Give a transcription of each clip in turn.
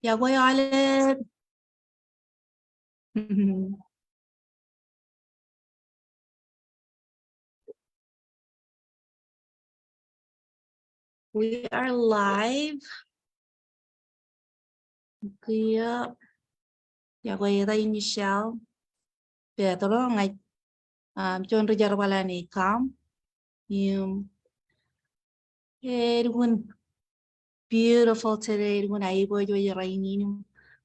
Chào quay Olive. We are live. Kia. Chào quay đây Michelle. Để tôi nói ngày chọn ra jar wala ni kam. Everyone beautiful today. Everyone I boy joy rainy.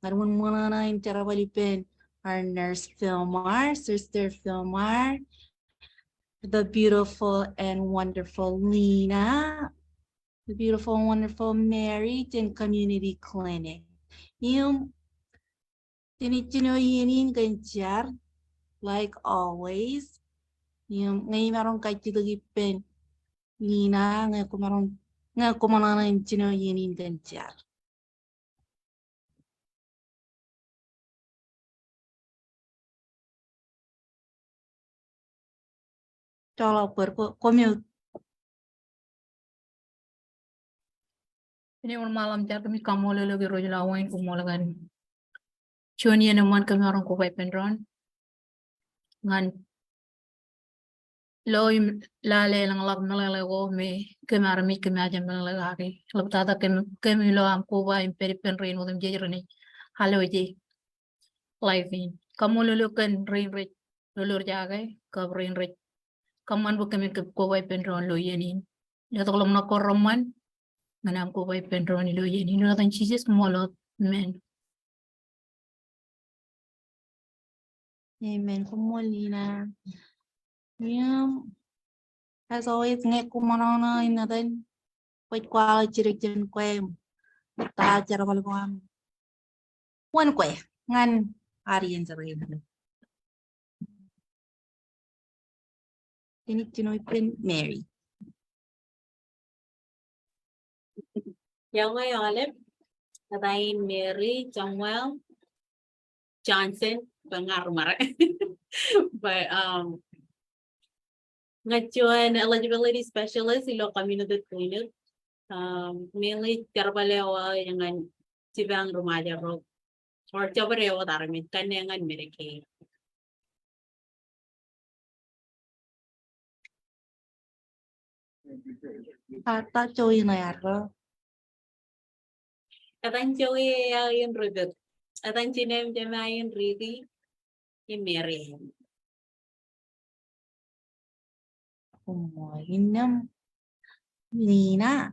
Everyone mona in Tarawali pen. Our nurse Philmar, sister Philmar, the beautiful and wonderful Lena, the beautiful and wonderful Mary in Community Clinic. Tinitinoyin ganjar, like always. Ngayon meron kay Tilagipin. Lina, nga kumarana yung tinoyin ganjar. Cholo puerco, commute. Ini malam jar kami kamu lagi rojo lawain kumulagan. Cunia naman kami orang kubai pendron. Ngan lo lale lang lag nalalago me kami kami aja nalalagi. Labtada kami lo am kubai peri penrin udam jejerani. Halo je live in. Kamu lulukan rain rich lulur jagai kab rain rich. Kaman bu kami kubai pendron lo yenin. Ya to lom nakor roman. Manam kubai pendron lo yenin. No tan chises molot men. Amen. Como Lina. As always, nga kumarana in natin. Quite quality chirik kwem. Ta jara balwam. One kwe. Ngan audience rin. Tinitinoyin Mary. Young Olive, Ryan Mary, Samuel, Johnson, Bangarmar. But ngayon eligibility specialist ilo community clinic. Mainly Carvalho yang sibang rumaja ro or Chabareo Darmit Kanyangan Medicaid. Ta choy na yaro. Katan Joey yung Rubik. Katan Chinem Jamayan Rigi yung Mary. Inam Lina.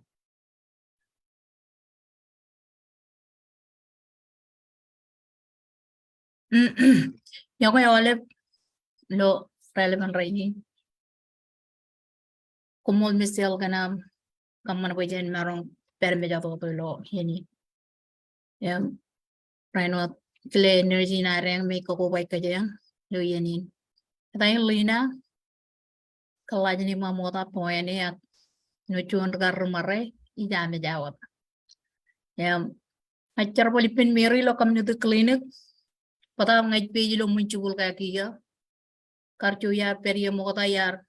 Yo kaya olip lo relevant rainy. Kumul misel ganam kaman wajan marong permeja to lo yani. Yang reno kle energy na reng may kukuway ka dyan lo yanin. Tayo Lina kalaj ni mamota po yan ya nuchun karumare ijame jawab. Yang acar polipin Mary lo community clinic pata ngaj page lo muncul kaya kiya kartu yar periya mota yar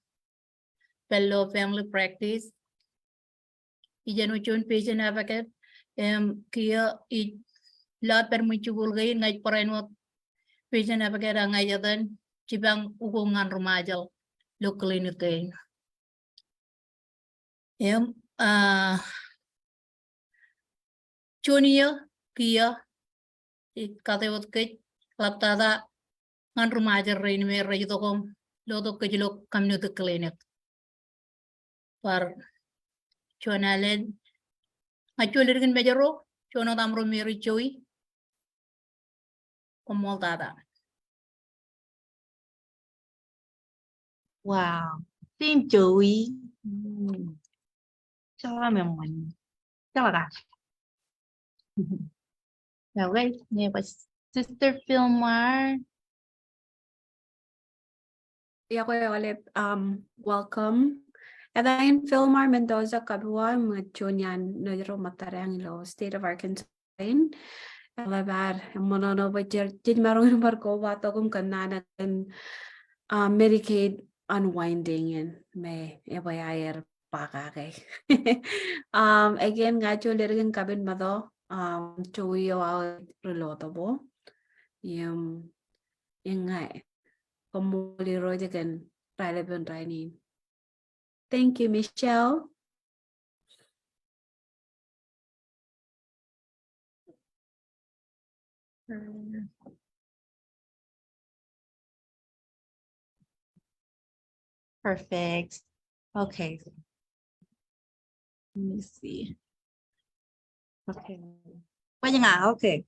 pello family practice ijan nuchun patient advocate kiya I la per muncul gay ngaj parenot patient advocate ngaj jatan cibang ukungan rumajal lo clinic kay Chunia kia katewot kay laptada ngan rumaja rain me rayito kom loto kajilo community clinic par chonalen achulirin mejaro chono tamro meri chui komol tada. Wow. Tin Joey. Chắc là mình chắc là gà. Rồi, nghe bà Sister Philmar. Yeah, Olive, welcome. And then Philmar Mendoza Kabua, Majunian, Nodro Mataranglo, State of Arkansas. Alabar, Monono, but did Marun Barco, Watogum Kanana, and Medicaid Unwinding and May Ebayer Pakake. Again, Gacho Lirigan Cabin Mado, Chui ao relatable. Yung nga pamuli again relevant rainin. Thank you, Michelle. Perfect. Okay. Let me see. Okay. Pwede nga, okay.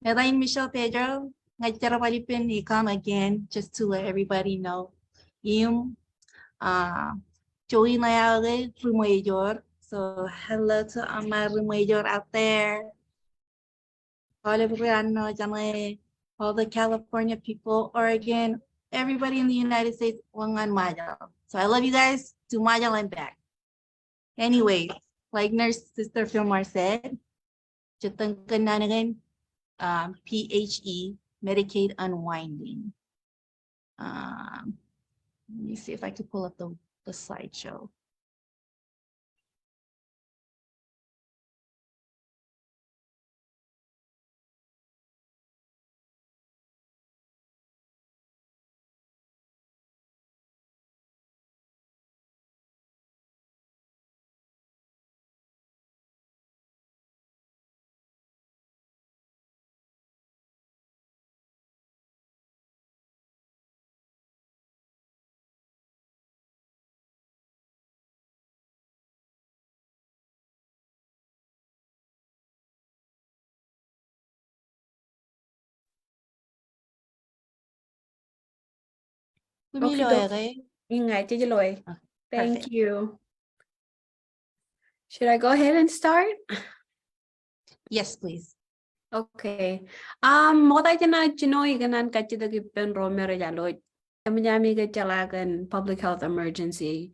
Elaine, Michelle, Pedro, nagtira palipin, come again, just to let everybody know. Yung, Joey Layale, Rumayor. So hello to my Rumayor out there. All the California people, Oregon, everybody in the United States, Wangan Maya. So I love you guys, to Maya and back. Anyway, like Nurse Sister Philmar said, PHE-Medicaid Unwinding. Let me see if I could pull up the slideshow. Okay. Thank Perfect. you. Should I go ahead and start? Yes, please. Okay. Mota jana chino iganan kachida gipen romero jalo. Yami jalagan public health emergency,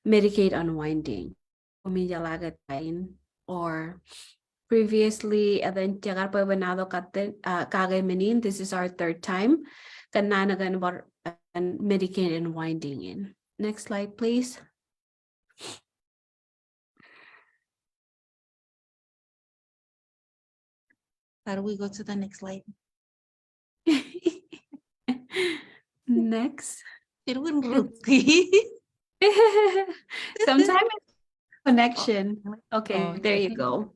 Medicaid unwinding. Umi jalaga tain or previously and then jagar pa banado kagay menin. This is our third time. Kananagan about Medicaid unwinding in. Next slide, please. How do we go to the next slide? Next. Sometimes it's connection. Okay, there you go.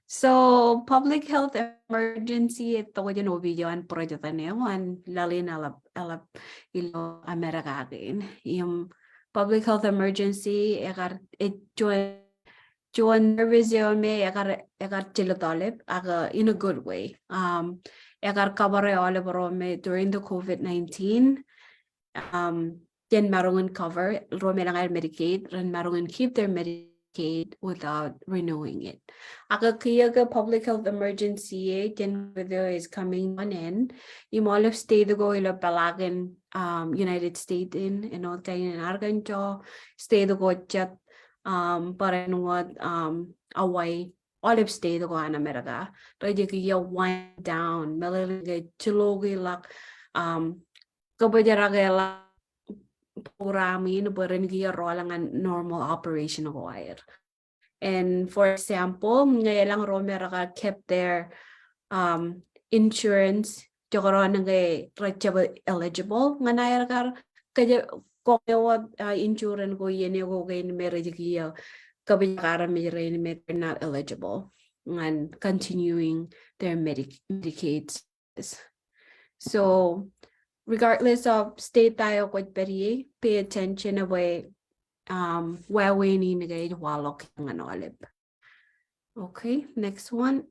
So public health emergency ito ko dyan videoan project na yun lalin alap ilo Amerika akin yung public health emergency ekar Joan revision me ekar chilotolip aga in a good way ekar kabare ole me during the COVID-19 then marungan cover rome lang ay Medicaid ran marungan keep their Medicaid without renewing it. Akakiyaga public health emergency then video is coming on in. Imolif state go ilo palagan United States in all kayo in Arganjo state go chat para what away olive state go an America. Ready kiya wind down melalige chilogi lak kabajaraga programming barangay rolangan normal operation of wire. And for example, ngayon Romero kept their insurance jokoron ngay eligible nganayar kaya ko insurance ko yene ko kay marriage kiya kabiyakara may not eligible and continuing their Medicaid. So regardless of state tayo ko pay attention away where we need to walk ng olive. Okay, next one.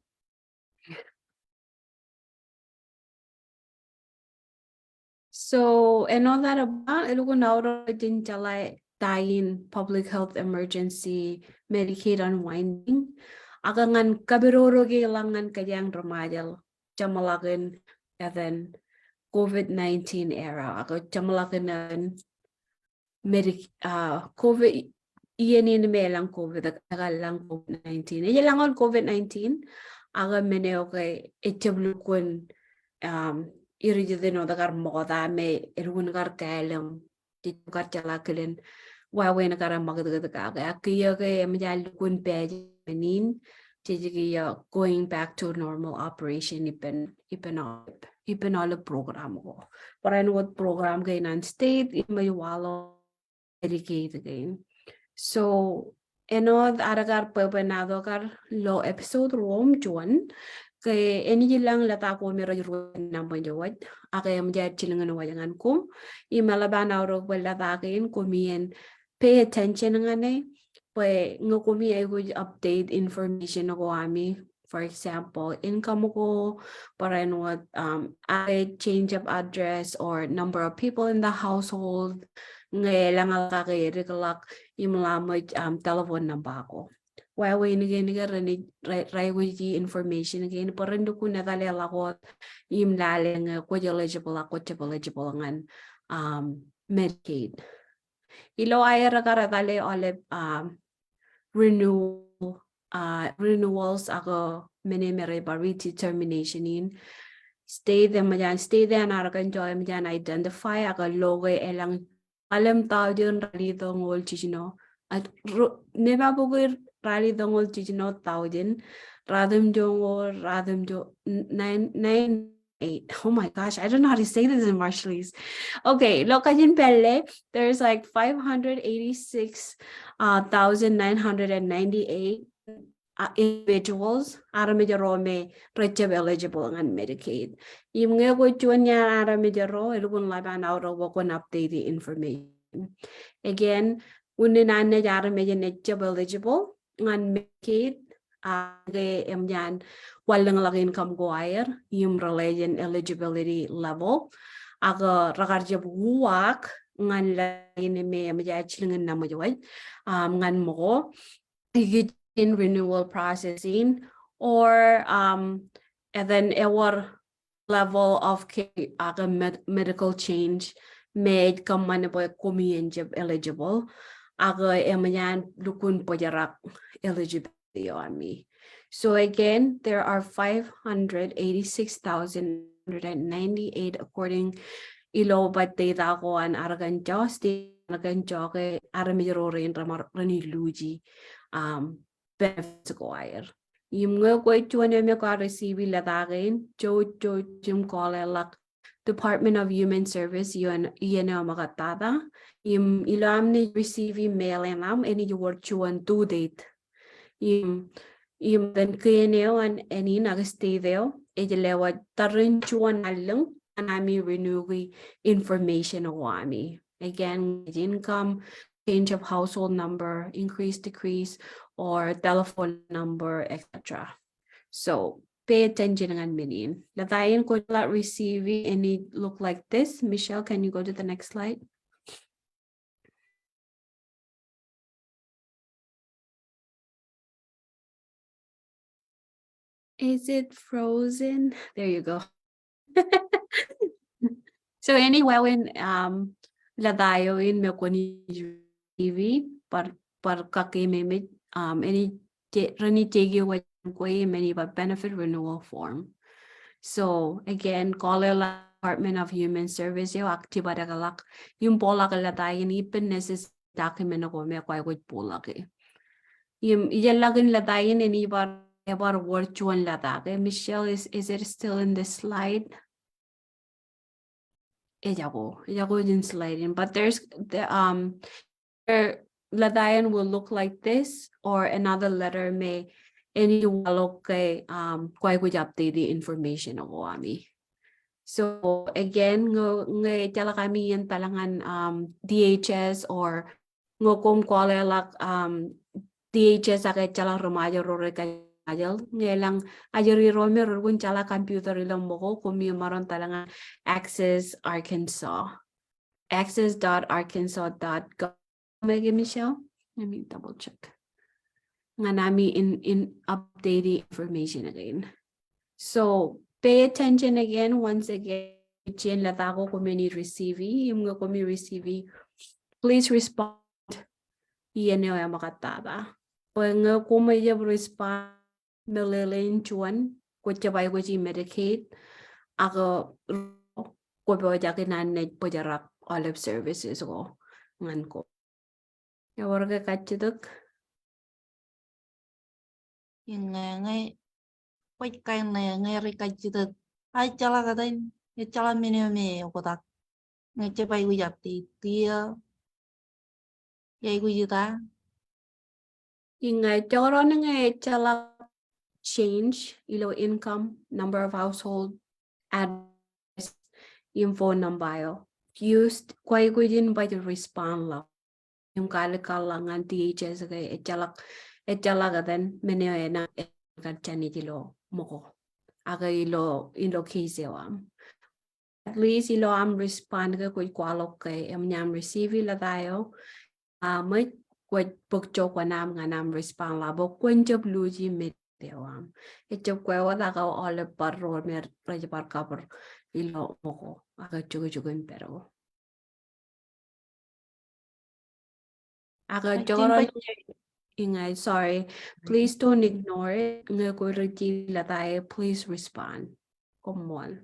So and all that about ilugo na din jalay tayin public health emergency Medicaid unwinding agangan kabirorogi langan kayang ramayal jamalagan and then COVID-19 era ako jamalagan COVID iyan in melang COVID lang COVID-19 iyan lang on COVID-19 aga meneo kay itablukun iridino dagar moda me irun gar kalam tikar chalakelen wawe na kara magdaga ka akiya kay amjal kun pej menin Jijigi going back to normal operation ipen all program ko. Para what program kayo nan state may walo Medicaid again. So aragar pepenado kar lo episode room Juan kay any lang lata ko mero ruin naman jawad akay amjad chilangan wayangan kum imalaban auro wala takin kumien pay attention ngane pues ngokumi I would update information ako ami. For example, income ko, para what I change of address or number of people in the household. Ngayon lang kay regalak imlamay telephone number ako. Why we right with the information again para ndo ko natalala ko imlaling ko eligible ngan Medicaid. Ilo ay ragatale ole renewals ako minimere ba redetermination in stay them narakan joy majan identify ako logo elang alam tao din ralito ngol chichino at neba bugoy ralito ngol chichino tao din radom jo 998. Oh my gosh, I don't know how to say this in Marshallese. Okay, lokajin pelle, there's like 586,998 individuals aramidrome rechab eligible on Medicaid. Yung nga ko chunya aramidro ilun laban auro wakon update the information. Again, uninane aramidro rechab eligible on Medicaid. Yan walang laki income ko ayer yung religion eligibility level aga ragarjab wuwak ngan lagi ni me amjach lengan nama jawai ngan mo in renewal processing or and then our level of aga medical change made kamane boy kumienjab eligible aga emyan lukun pojarak eligibility on me. So again, there are 586,998 according ilo but data ko an aragan state aragan ke aramiro rin rani luji benefits ko ayer. Yung nga ko chuan me ko receive la dagin jum call lak Department of Human Service yun makatada yung ilam ni receive mail enam any your chuan due date yung then kaya an any nagstay there ejelewa tarin chuan alang anami renew information awami again income change of household number increase decrease or telephone number etc. So pay attention ngan minin latayin ko la receiving any look like this. Michelle, can you go to the next slide? Is it frozen? There you go. So anyway, when ladayo in me koni TV par kakimimit any rani tegi wa koi many but benefit renewal form. So again, call the Department of Human Service yo active galak yung pola kalatayin ipin necessary document ako me kwai ko pola ke. Yung iyalagin latayin any bar ever virtual latake. Michelle, is it still in this slide? Ella go in sliding, but there's the latayan will look like this, or another letter may any waloke kwai ko update the information ako ami. So again, ngay tala kami yan talangan DHS or ngokom kwale lak DHS akay tala rumayo rore kay ngayon ajari rome rurgun chala computer ilang moko kumi maron talangan access.arkansas.gov. Michelle, let me double check nga nami in updating information again. So pay attention again once again chen latako kumi receive yung kumi receive please respond iyan yung makataba pag kumi respond Melilin chuan kuchabay kuchi Medicaid ako ko jakinan net pojarak olive services ko ngan ko. Ya warga kachiduk yung ngay quay cái này ngay rồi cái gì đó ai cho là cái đấy cho là mình mẹ của ta ngay chơi bay bây giờ thì tia vậy bây giờ ta Ingay choro na ngay chala change ilo income, number of household, address, yung phone number. Used quay din by the respond lang. Yung kalikalangan THS kay etchala ka din menyo na kachani ilo moko. Aga ilo case at least ilo respond ka kuy kwalok kay nyam receive ila tayo. Mới quay bực cho qua nam nga nam respond la bo quen chụp luji mit dewa chụp quay wa da ka ole par ro mer raja par cover ilo moko aga chugo impero aga joron ingay sorry please don't ignore it nga ko reti la tayo please respond come on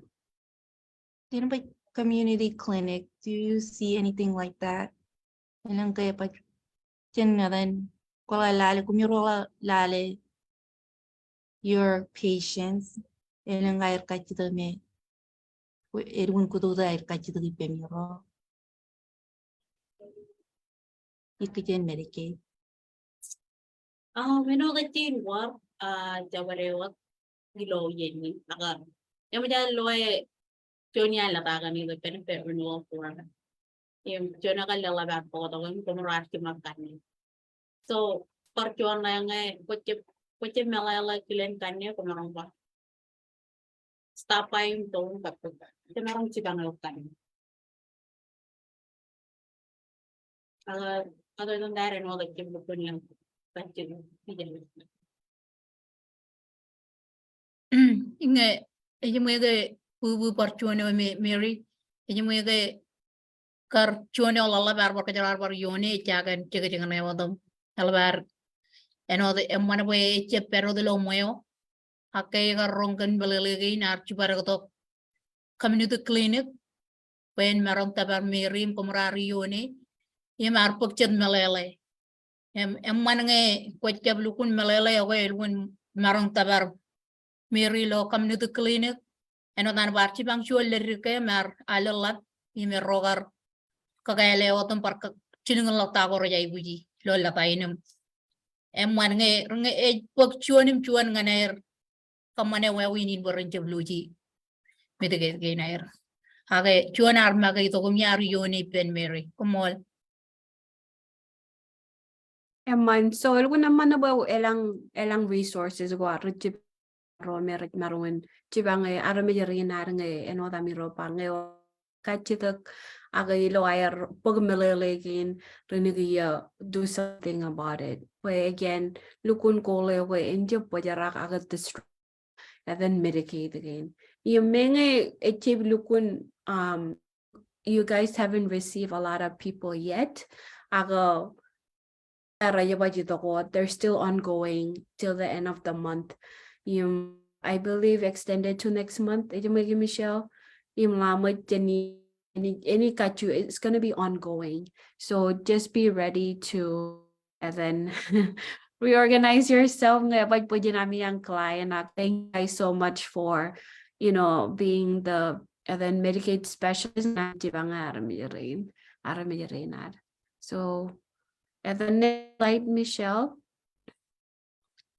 Dino ba community clinic? Do you see anything like that? Ilang kaya pa dyan na rin. Kung kumiro lale your patients. Ilang kaya ka dito me. Erwin ko doon kaya ka dito ipemiro. Ikijin Medicaid. Minokitin war jawarewat gilo yeni naka yung dyan loe Jonya latagan nito pero renewal for yung Jona ka lalaban po ito yung kumurat ki magkani so parchuan na yung kuchi melala kilen kanya kumarang ba stop pa yung tong kapag kumarang chibang lokan other than that and all the kim bukun yung inge ejemege bu parchuane me Mary ejemege kar chuane olala bar bar kajar bar yone chagan chege chegane wadam albar eno de emane we che perro de lo mueo akai garrongan belelegi nar chubara to community clinic pen marong tabar Mary komrari yone yemar pokchet melele emane kwetjab lukun melele we lukun marong tabar Mary lo community clinic eno dan barchi bang chuol lerike mar alalat ime rogar kagale otom par chiningal la tagor jay buji lo la tainem man nge e pok chuonim chuon nganer kamane we winin boren jebluji mitige genair hage chuon arma ga to kumyar yoni pen Mary kumol so algo naman na ba elang resources go archip ro merit marwen chibang arame jari nar nge eno da miro pange kachitak aga ilo ayar pagmelelegin renigia do something about it we again lukun kole we inje pajarak aga district and then Medicaid again you menge echib lukun you guys haven't received a lot of people yet aga they're still ongoing till the end of the month. I believe extended to next month. Michelle, any kachu, it's gonna be ongoing. So just be ready to and then reorganize yourself. Thank you guys so much for being the and then Medicaid specialist. So and the next slide, Michelle.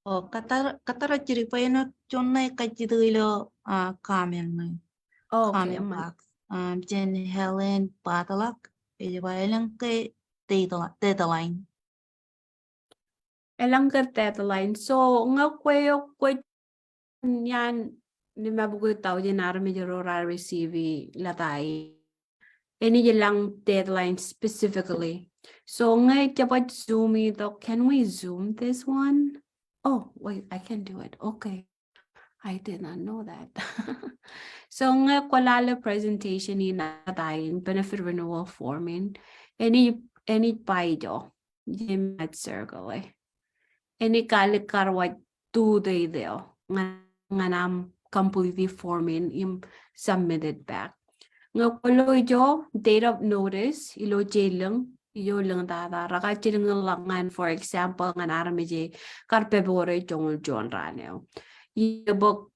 Oh, katara chiri pa yun chonay kachito ilo comment Okay, comment box. Jen Helen Patalak. Ito ba ilang kay deadline. Elang ka deadline. So nga kwayo yan ni mabugoy tao din narami jero receive latay. Any lang deadline specifically. So nga dapat zoom ito. Can we zoom this one? Oh, wait, I can do it. Okay. I did not know that. So nga kwalala presentation ni natin benefit renewal forming. Any paido. Jimat circle eh. Any kalikarwat 2 day deo. Nga nam completely forming im submitted back. Nga kwalo jo date of notice ilo jailang Yo lang tata raka chilling langan for example ngan armeje karpe bore jongul jon raneo. Ye book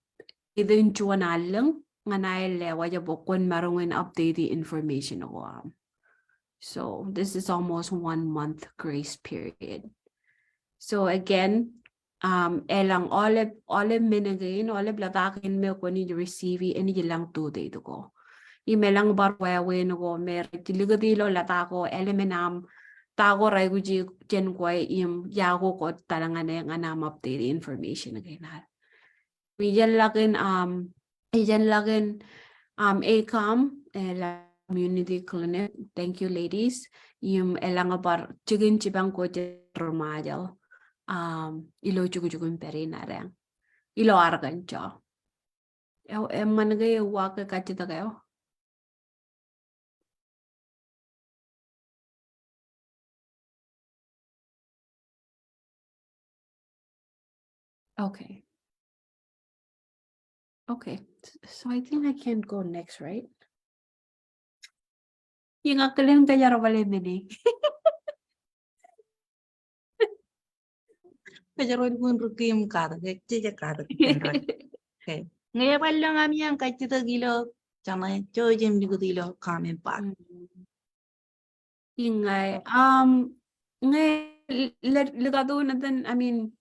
idin chuan alang ngan ay lewa ya book when marungin update the information ko. So this is almost 1 month grace period. So again, elang olive minagain olive latakin me ko ni receive ini lang 2 day to go. Imelang barwawe no go mer tiligadilo latako elemenam tago ray guji jen kway yago ko talangane nga nam update information again. Iyan lagin ACOM community clinic. Thank you ladies. Yung elang bar chigin chibang ko rumayal. Ilo chugujugun perinarang. Ilo argan cho. Managay waka kachita kayo. Okay. Okay, so I think I can go next, right? Yung akalim kaya rawale mini. Kajaroy pun rukim kada keja kada kendra. Okay. Ngaya lang kami yang kacita gilo chana jojem digudilo kamen pa. Ingay ngay legado natin I mean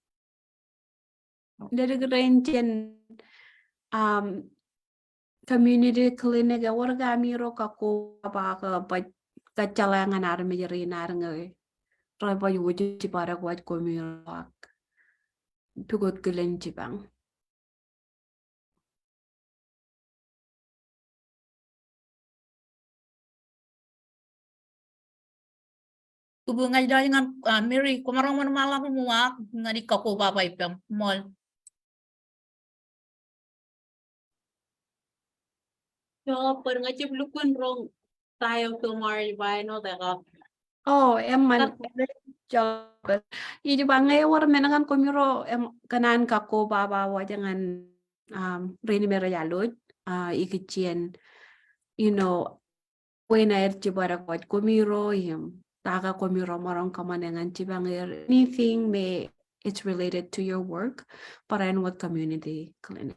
lerigrenchen community clinic warga miro kako pa kacalangan arme jari narngoy. Roy pa yuji para kuat komirak. Pigot kelen cipang. Hubungan dengan Mary, kumarang man malam muak ngadi kako papa ipam mall. So, per ngajib lukun rong tayo Philmar ba no daga. Oh, eman job. Iji bangay war menakan komiro kanan kako baba wajangan rini merayalud ikicien you know when I jibara kwat komiro taga komiro marong kamanangan jibangay anything may it's related to your work para in what community clinic.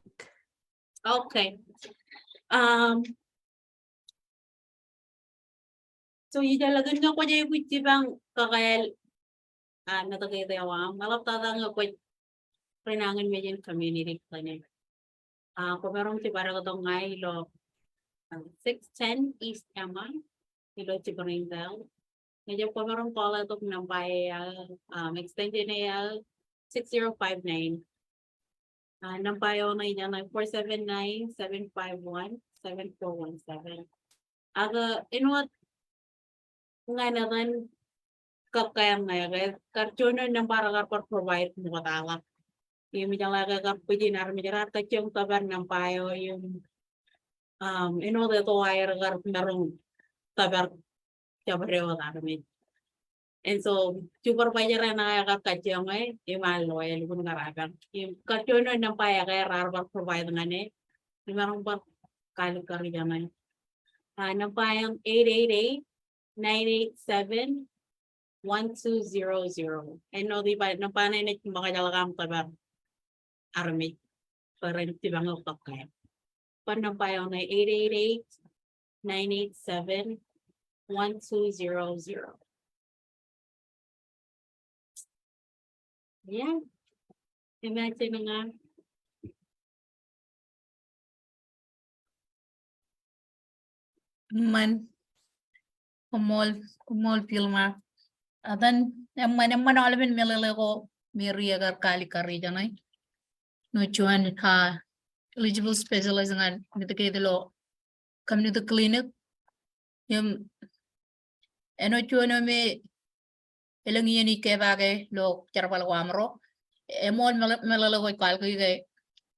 Okay. So idalagan nga ko jay kuiti bang kakayal natagay tayo malap tata nga ko rinangan medyo community clinic. Kung meron si para ko tong ngay lo 610 East Emma ilo si Springdale. Medyo kung meron pala itong nampay extension na 6059. Nampayo na niya na 479-751-7417. Aga inuat nga naman kakayang nga kartuno ng para provide mo katala. Yung midang laga pwede na armidirat at yung tabar ng payo yung inuat ito wire merong tabar chabareo armid. And so supervisor na kakadyang yung malo yung kung naragang yung kartuno ng paya kaya rarbar provide nga ni yung merong ba kalikari naman. Nampayang 888-987-1200. And no, di ba, napanay na yung mga dalakang tabar army. Para di ba nga utak kaya. Panampayang na 888-987-1200. Yan. Imagine nga. Man kumol Philmar. Atan yang mana alamin melele ko Mary agar kali janay. No chuan eligible specialist ngan nito kay dilo community clinic. Yung eno chuan me elang yun ke bagay lo charpal wamro. Emol melele ko kay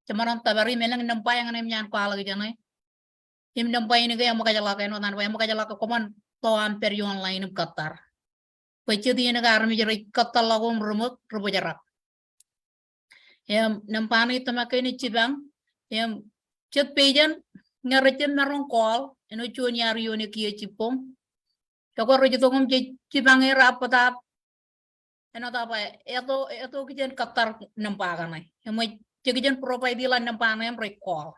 Camarang tabari melang nampayang na yan pala janay. Yung nampay ni kaya makajalaka no nan makajalaka kuman to amper yung online ng Qatar. Pwede din nag-army jari Qatar lagom rumuk rubo jarak. Yung nampani tamakay ni Chibang, yung chat pajan ngaretin marong call, ino chuan yari yun kiya chipong. Choko rojo tongom cibangir apa tap. Ano tapa ito kijan katar nampakan na. Yung kijan propaidilan nampakan yung recall.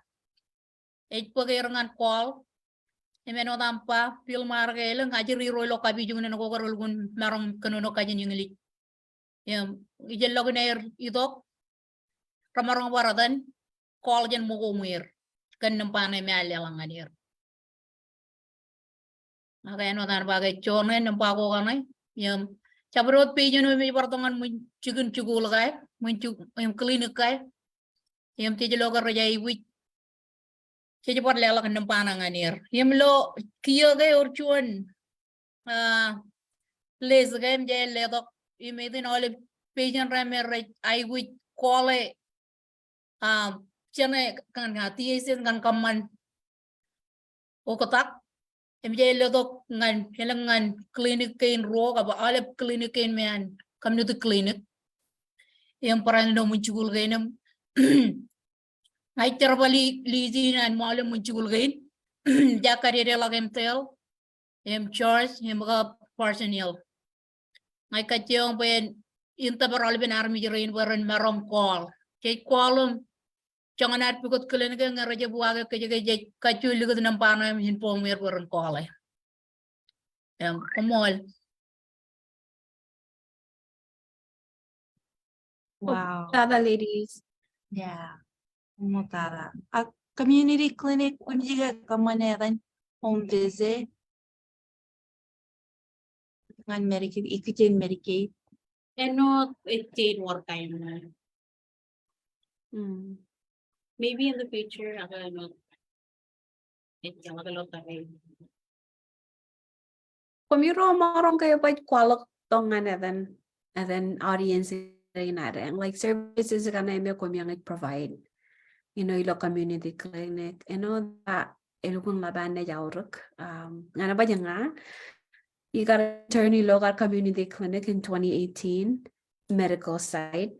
Pagairangan call. Yung tampa Philmar kailang ngaji riro kabi yung nakokarol kun marong kanuno kajan yung ilik. Yung kijan logo na ito. Ramarong waratan call jan mukumir. Kan nampakan yung may alalangan yun. Kaya no tan bagay chone nampako kanay. Yung Chabrot page no may partongan mo chicken chugul kay, mo yung clinic kay. Yung tiji logar rajay wit. Tiji par lela kan panangan yer. Yung lo kiyo kay or chuan. Les game jay letok. Yung may din olive page and ramer ay wit kole. Chane kan hati isin kan kaman. O katak. MJ letok ngan helangan clinic kain ro ka ba alep clinic kain man community clinic yang parang no muncul kain ay terbali lizinan mo alam muncul kain jakari relagem tel em charge em mga personnel ay katyong pen inta baral ben army rain waran marom call kay callum jangan at pikot clinic nga raja buaga kay kacu ligod ng panam hin po mer waran call ay kumol. Wow. Tada ladies. Yeah. Umutara. A community clinic kunjiga kamaneran home visit. Ngan Medicaid, ikitin Medicaid. no, it did work time na. Maybe in the future, no, it kalagalo tayo. Pamiro marong kayo pa kwalok tongan then audience natin. Like services ka na ime kumyang provide. Ilo community clinic. That kung laban na yauruk. Nga na ba nga? You got to turn local community clinic in 2018 medical site.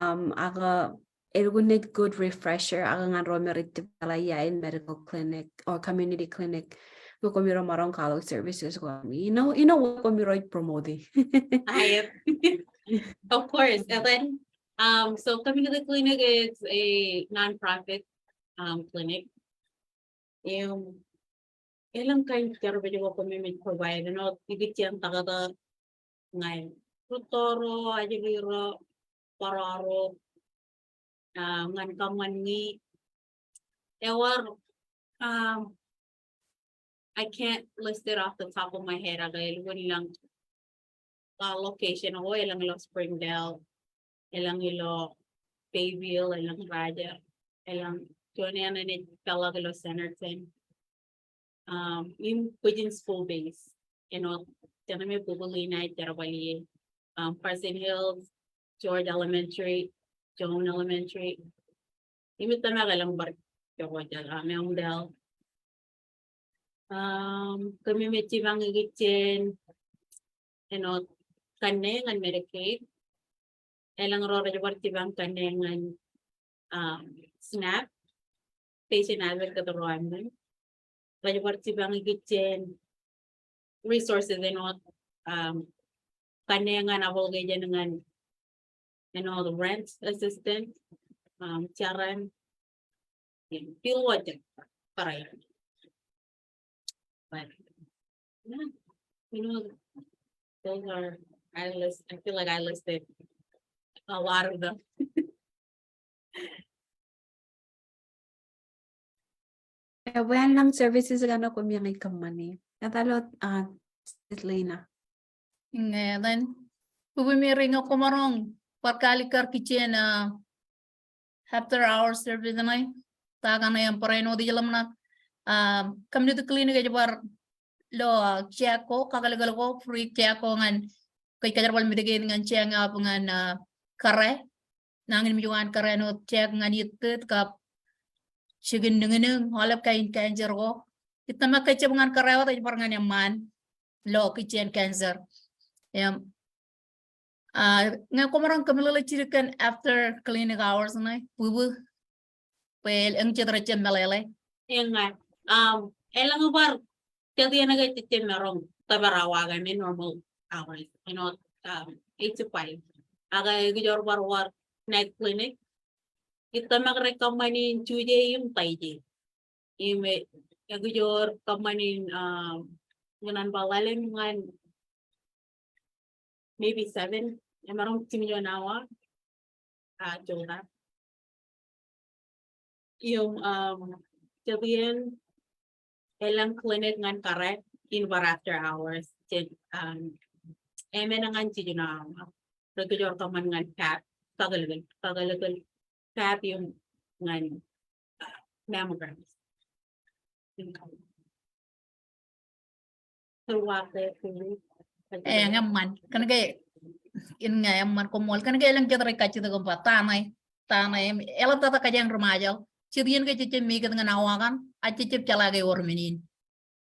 Aga need good refresher. Aga nga romerit palaya in medical clinic or community clinic. Kumiro marong college services ko. You know what kumiro promoting. Of course. And then, so community clinic is a non-profit clinic. Yung ilang kind of community provide, ibig siyang tagada ngayon. Tutoro, ajiliro, pararo, ngan kamangi. Ewar, I can't list it off the top of my head. Agay lang location ako, ilang ilo Springdale, ilang ilo Bayville, ilang Raja, ilang Joanna and Pella ilo Centerton. Within school base, tiyan may Bubulina, Terabali, Parson Hills, George Elementary, Joan Elementary. Imit na ilang bar ko dyan, Meongdale. Kami may chibang igitsin, kanengan Medicaid. Elang rora jabar chibang kanengan SNAP, patient advocate katuruan mo. Jabar chibang igitsin resources, kanengan abogay dyan dengan, the rent assistant, charan, feel what para yan. But yeah, those are I feel like I listed a lot of them. When lang services ka na kumyang ikamani. Natalot Lena. Ngayon, pumimiring ako marong pagkalikar kitchen after hours service na taga na yan pareno di alam na community clinic aja par lo check ko kakalagal ko free check ko ngan kay kajarwal mitigate ngan check nga ngan kare nangin mijuan kare no check ngan yitet kap sigin ngeneng halap kain cancer ko kita makay check ngan kare wa par ngan yaman lo kitchen cancer yam nga kumarang kamilala chirikan after clinic hours na bubu well ang chitra chen malele Yung nga, elang bar, kaya nagay titin merong tabarawagan may normal hours, 8 to 5. Aga gujor war night clinic. Ita mag-recommend Tuesday yung Friday. Ime gujor kamanin nganan balalim ngan maybe 7. Marong timilyon nawa. Jola. Yung sabihin elang clinic ngan karet in bar after hours. Eme na ngan si na regular ka man ngan cap kagalagal cap yung ngan mammograms. So what Ngaman kan kay in nga man komol kan kay lang jatra kachi to gompa tanay ela tata kajang remaja chidien ke chiche mi kan nawagan achichip chala ge or minin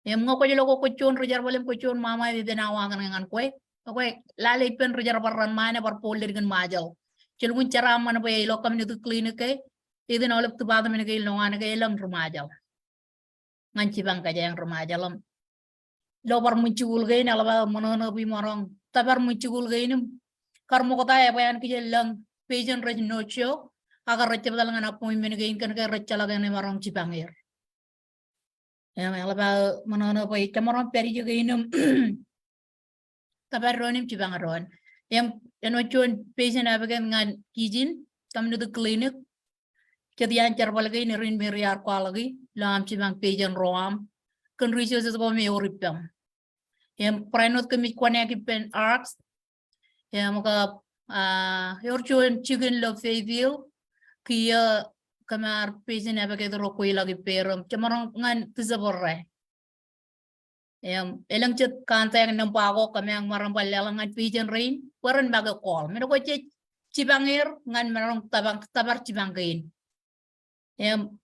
em ngo ko jelo ko chon rejar bolem ko chon mama de nawagan ngan koy lale pen rejar barran mane bar polder gan majal chilgun chara man be lo kam ni tu clinic ke idin olep tu bada men ke lo an ke elang remaja ngan chibang kajang remaja lam lo bar muncul ge na la mono bi morong tabar muncul ge ni karmo kota ya bayan ki lang patient reg no show agar recce badal ngana appointment ge kan ke recce la ge ne marong cipangir ya la ba mono pa ikamoron peri ge inum tabar ronim cipangaron yang no chon patient abagan ngan kijin kam no the clinic kedian charbal ge ne rin meriar kwa lagi lam cipang patient roam kan resources ko me oripam yang prenot kami kwane ki pen arcs ya maka yor chon chicken lo fevil kia kamar patient abaga ro ko lagi perum chamarong ngan tizaborre yang elang chet kanta yang nampago kami yang marang balalangan patient rain waran baga call mero ko che cibangir ngan marong tabar cibangin yang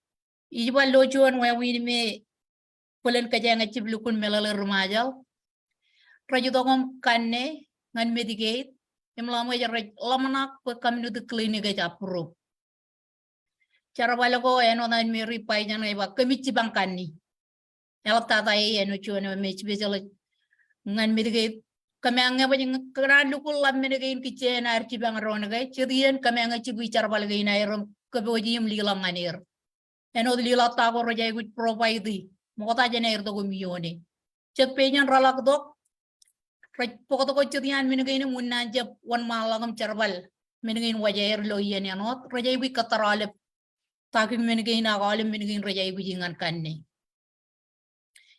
iba lo chon wa wi me polen kajang ciblukun melala rumajal rajutongom kanne ngan Medicaid yang lama ya lamanak pe kami nutu klinik aja approve cara bala ko eno nan meri pai jana iba kami cibang kanni elap tata eno chuano me special ngan Medicaid kami anga ba jeng kran lukul lam Medicaid kichen ar cibang ron ga chirien kami anga cibu cara bala ga inairum kebojim lilang nganir eno lila ta ko rajai gut provide mo ta jana ir to gumione cek penyan ralak dok pokok ko chutian minagain munna jab wan malagam charbal minagain wajair lo yan yanot rajai bi kataralep taki minagain agalem minagain rajai bi jingan kanne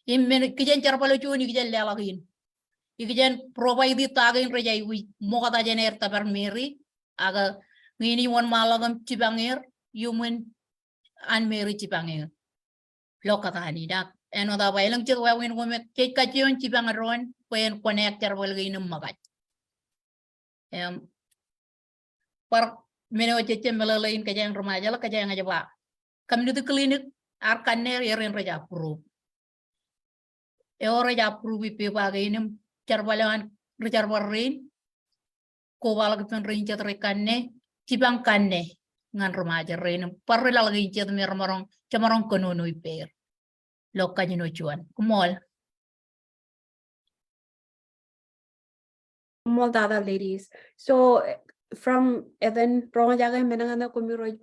im min kijen charbal chuni kijen lalagin ikijen provide tagain rajai bi mokata jener tabar meri aga ngini wan malagam cibangir human an meri cibangir lokatani dak eno da bailang cik wawin womet cik kacion cibangaron pen connect charbal gainum magat par meno cece melalain kajang remaja la kajang aja pak kami itu klinik arkanner yeren raja approve raja approve ipe pa gainum charbalan recharbarin ko wala kepen rin cet rekanne cibang kanne ngan remaja renum par lagi cet mermarong camarong konono iper lokanya no cuan kumol More data ladies. So from Evan Ronjaga Menangana Kumiroj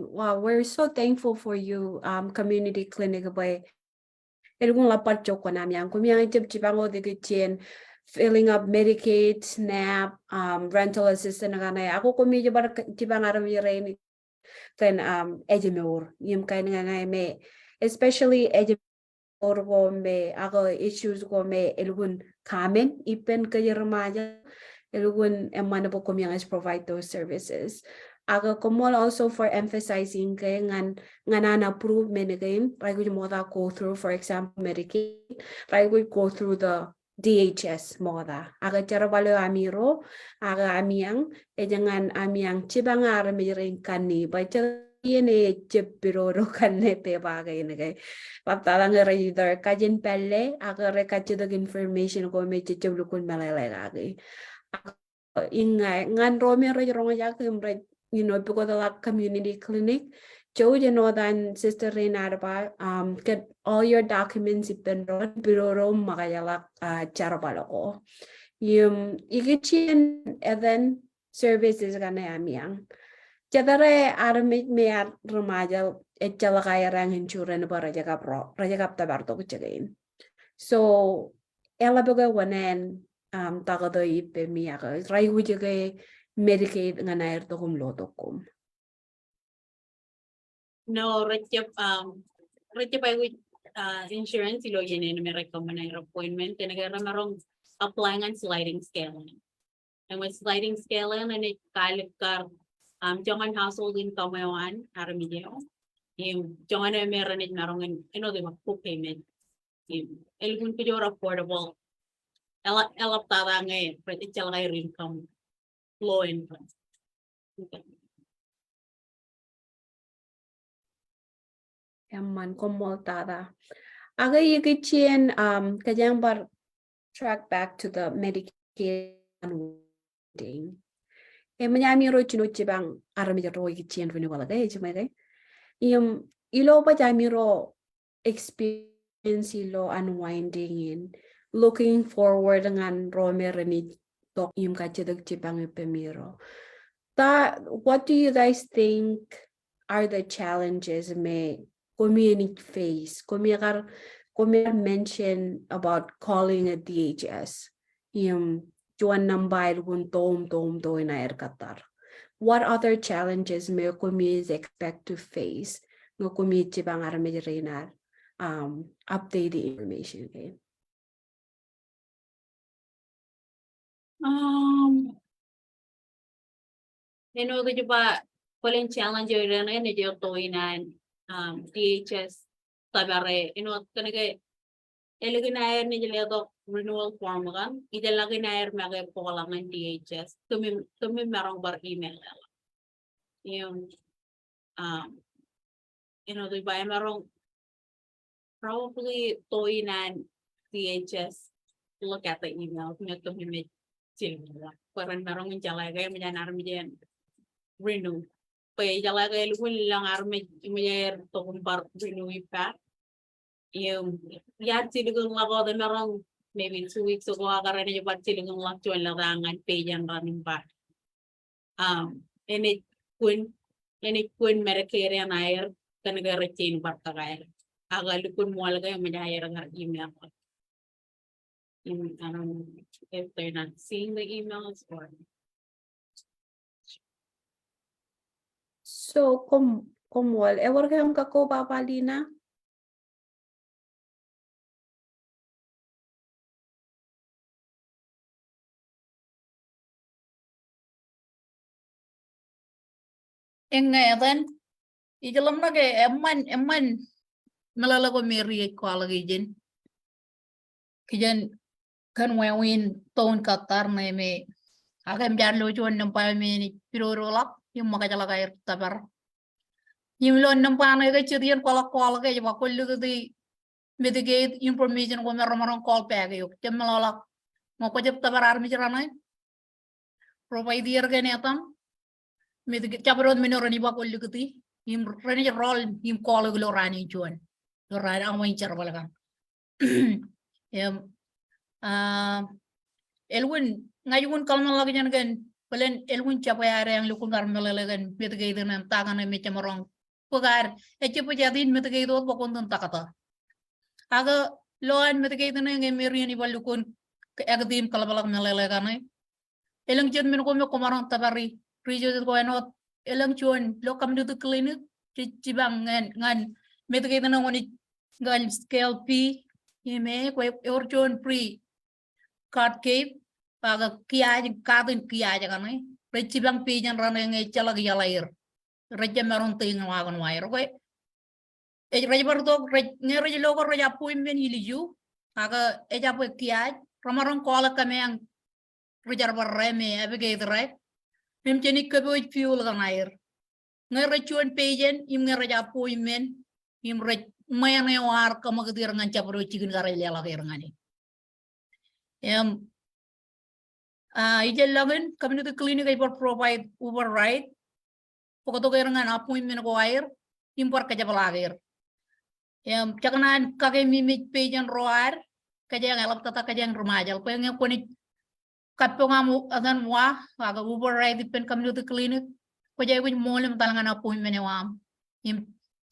wow, we're so thankful for you, community clinic by Elgun Lapat Jokonamian, Kumiang Chipango de Kitchen, filling up Medicaid, SNAP, rental assistance, ako kumija bar Chibangarami rain can Ejimur, Yim kind me, especially Ejimur go me, ago issues go me Elgun Kamen, Ipen Kayaramaja. Elgun emanable communities provide those services. Aga komol also for emphasizing kay ngan approve menagain, like we moda go through, for example, Medicaid, like we go through the DHS moda. Aga charabalo amiro, aga amiang, ejangan amiang chibangar miring kani, by yene chepiro kanne pe bagay nagay. Paptalang either kajin pelle, aga rekachid information ko may chichulukun malalagay. Ingai ngan romi ro yak because the community clinic Joe, you know that Sister Renarba, get all your documents in Bureau Magayala Charabalo. You get and then services gonna amiang. Jadare Aramit me at Romaja, et Jalakayarang insurance Rajagap Tabarto again. So Elaboga one tagado ipe miaka, Rai Wujage Medicaid and air to hum lotokum. No, recep ay with insurance ilo yun may recommend ay appointment tinagara marong applying on sliding scale. And with sliding scale and it kalikar jangan household income yon aramidyo. Yung jangan ay meron it marong the payment. Elgun pidyor affordable. Elap tada ngay but it's a higher income, low income. Okay. Yaman komoltada. Aga yigichin kajang bar track back to the Medicaid unwinding. Manyami ro chino chibang arami ro yigichin wala gay chimay. Ilo pa jami ro experience ilo unwinding in looking forward ngan ro merani tok kachadag chibang epemiro. What do you guys think are the challenges may community face? Community mention about calling a DHS. Juan nambay tom do in air Qatar. What other challenges may communities expect to face? No community bang aramid update the information again. The ba pulling challenge yun na yung toinan DHS tabare kanagay eleginair ni jeledo renewal form kan ijalaginair magay polangan DHS tumi merong bar email yung the ba merong probably toinan DHS look at the email kung tumi sila parang merong ijalagay manyanar midyan renew. Pay jalaga ilun lang arme imayer to kumbar renew pa. Yung yat silugun lako de merong maybe 2 weeks ago akarana yung bat silugun lang chuan larangan pay yang running back. Ini kun Medicare yang air kanaga retain barta kaya. Agalukun mo alaga yung medayar ng email. If they're not seeing the emails or So, wal, ewan kayong kako papalina? Ngayon, ikalam na kay eman malalago meri ko lagi jen. Kijan kan wawin tahun Qatar na me akan jarlo juan nampai me ni pirorolak yung makajala kay tabar. Yung lo nampai na kay chirian kolak kay jwa kullu di Medicaid information ko meron call pa kayo. Jam malalak mo ko jab tabar army jarana. Provide year ganyatam. Medicaid chabrod minor ni ba kullu di yung rani roll yung call ko rani juan. Lo rani ang may charbalakan. Elwin ngayon kalma lagi yan kan palen elwin chapayare ang lukun karmelalagan Medicaid na tangan na mecha marong pugar eche pujadin Medicaid ot bakon takata aga loan Medicaid na ng emirian ibalukun agdim kalabalak melalagan ay elang chen min ko me kumarang tabari rijo ko enot elang chon lo kam dito clinic chibang ngan Medicaid na ngoni ngan scale P ime ko orchon pre card cape paga kiaj kadin kiaj kan ai recibang pijan rana ngai chalag yalair reja meron ting wagon wair ko reja bardo reja logo reja puim ben iliju aga eja pu kiaj ramaron kola kameng reja barreme abege drai mem cheni kebo fuel kan air ngai rechuan pijan im ngai reja puim men im rej mayane war kamagdir ngan chapro chikin garai lela ngani Ijalagin community clinic ay provide override. Pagkato kaya nga appointment ko air, impor kerja pelagir. Yang cakanan kage mimik pejan roar kerja yang elap tata kerja yang remaja. Pengen kunik kapungamu agan wah aga uber ride pen community clinic. Kerja yang molem talangan apuin menewam.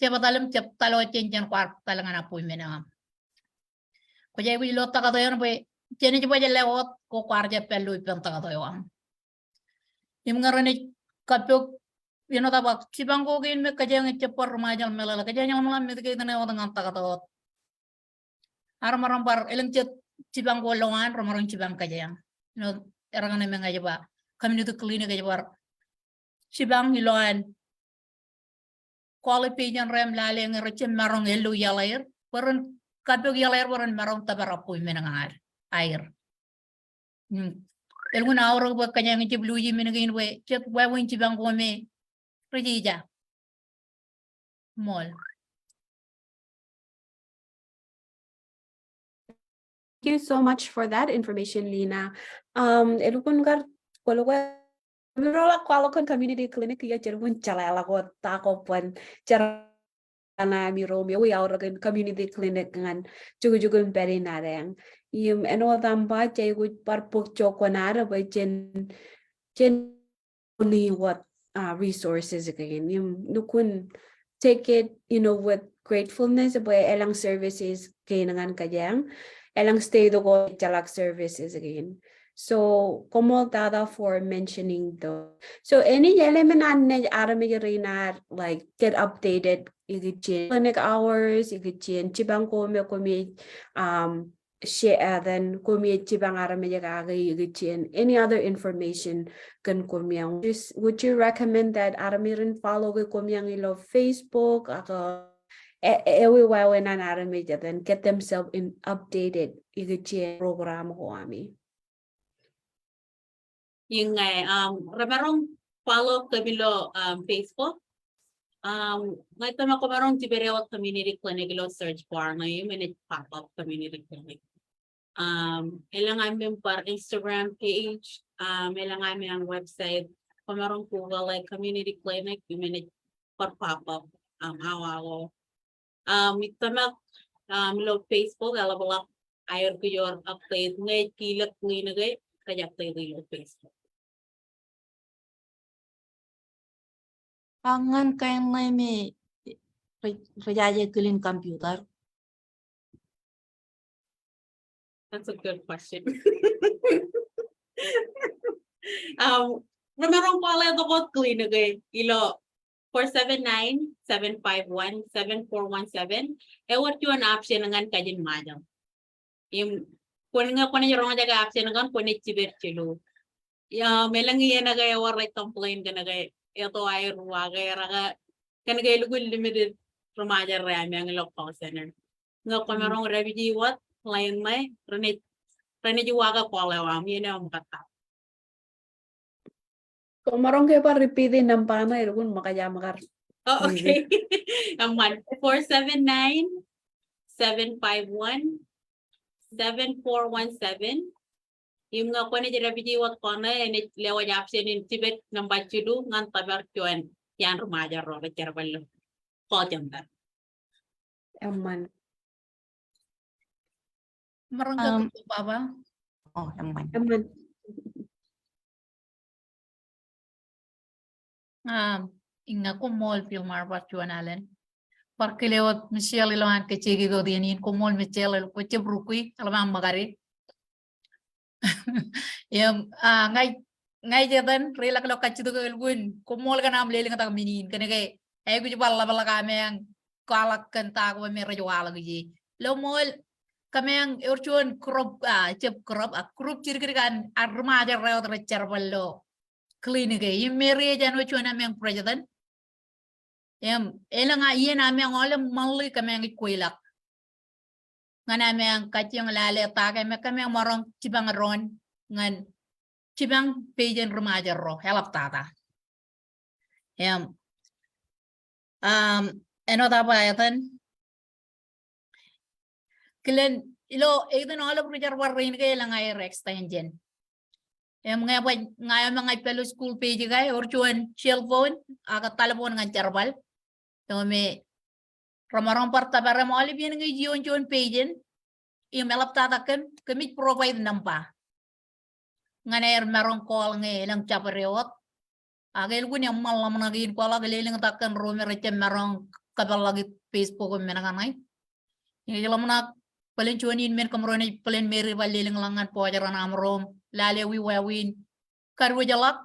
Siapa talam siap talo cenjan kuar talangan apuin menewam. Kerja yang lo tak kata yang pe cene coba je lewat ko kuar je pelu pen tak kata yang. Yang ngarane kapuk Yun tabak sibang ko gin me kajang cepor remaja melala kajang yang malam itu kita nih orang nganta kata aram par eleng cet sibang ko longan romarong sibang kajang no erangan emang aja pak kami itu klinik aja par sibang hiloan quality yang rem lale ngerecem marong elu yalair peran kadog yalair peran marong tabarapu menangar air elgun auro ba kajang cebluji menangin we cet wawin sibang ko me Rejija. Mall. Thank you so much for that information, Lina. Elukun gar kalau kalau kan community clinic ya cerun cala ko tako pun cara na miro mi wi auragan community clinic ngan juga beri nareng. Eno tamba cai ku parpuk chokonara ba jen only what resources again. Nukun take it, with gratefulness about elang services kainangan kajang, elang stay do ko jalak services again. So, como data for mentioning those. So, any element na aramigarinar like get updated, igichin clinic hours, igichin chibang komi share then komi chibang aramigagay igichin any other information kan komyang. Would you recommend that aramirin follow with komyang ilo Facebook every while when an aramija then get themselves updated igichin program ko ami. Yung ramarong follow kabilo Facebook. Ngayon tama ko marong Tiberewa Community Clinic lo search bar na yung minute pop-up community clinic. Ilang yung par Instagram page, ilang ang website, pamarong Google like community clinic, yung minute par pop-up, awa ko. Tama lo Facebook, alabala ayon ko yung update ngayon kilak nginagay, kaya update yung Facebook. Pangan kain na may rajaje kilin computer. That's a good question. Namarong pala ito ko klinik ilo 479-751-7417. What you an option ngan kajin madam. Kung nga yung rong jaga option ngan kung nitiber chilo. Melang iyan na gaya war like complain ka na gaya. Ito ay ruwa kaya raka kanagay lugul limited remaja rami ang local center. Nga kung marong refugee what lain may rene juwaga kwalawam yun ang kata. Kung marong kayo pa repeatin ng pama irgun makayamakar. Oh, okay. Aman 479-751-7417. Yung nga ko ni refugee what ko na ni lewa yapsin in Tibet ng bachudu ngan tabar tuan yan remaja ro becerabalo ko jangda. Aman. Marang ka pa ba? Oh, naman. Aman. Inga ko mall Philmar Pachuan Allen. Porque lewat Michelle ilang kecigi ko din ko mall Michelle ko cebrukui alam magari. Ngay jatan rela kalau kacitu ko elgun ko mall ka nam leling ta minin kene kay ay ko balla kami ang kalak kanta ko may rajuala gi lo mall kami ang urchuan crop cep crop ciri kan remaja rew tercer ballo klinik yung meri jan urchuan amang president elang iya nami ang olam malli kami ang ikuilak nga nami ang kacyong lale ta kami ang marong cibang ron ngan cibang pejan remaja ro helap tata eno tapa ayatan kelen ilo ito na alam rijar warin kaya lang ay extension mga pelo school page kay or chuan cellphone aga telepon ngan charbal Yo me Ramarong parta para mo alip yan ngay John Pagen. Yung melap tatakan kami provide nampa. Nganer marong call ngay lang chaparewot. Agel gun yang malam nagin pala galiling takkan romer recem marong kabal lagi Facebook menanganay. Yung jalan nak paling cuanin men kamroni paling meri baliling langan po ajaran amrom lalewi wawin karwo jalak